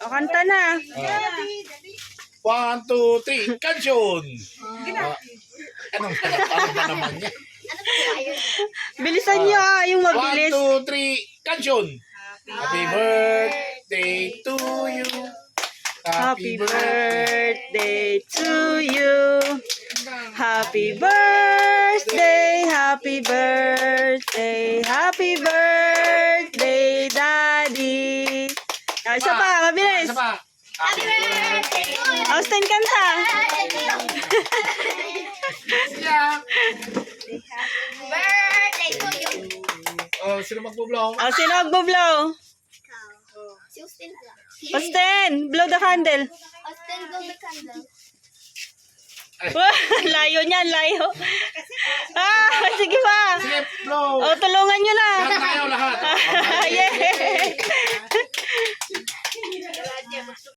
O, kanta na. 1, 2, 3, kansion! Anong ano ba naman yan? Bilisan nyo yung 1, mabilis. 2, 3, kansion! Happy birthday to you. Happy birthday to you. Happy birthday, happy birthday, happy birthday, Daddy. Ah, isa pa, mabilis. Isa pa. Happy birthday to you. Austin, kanta. Birthday to you. Oh, sino magbo-blow? O, sino magbublow? Si Austin ka. Austin, blow the candle. Austin, blow the candle. Wah, layo niyan, layo. Ah, sige pa. Sige, blow! O, tulungan nyo na. Lahat tayo, lahat. Yeah.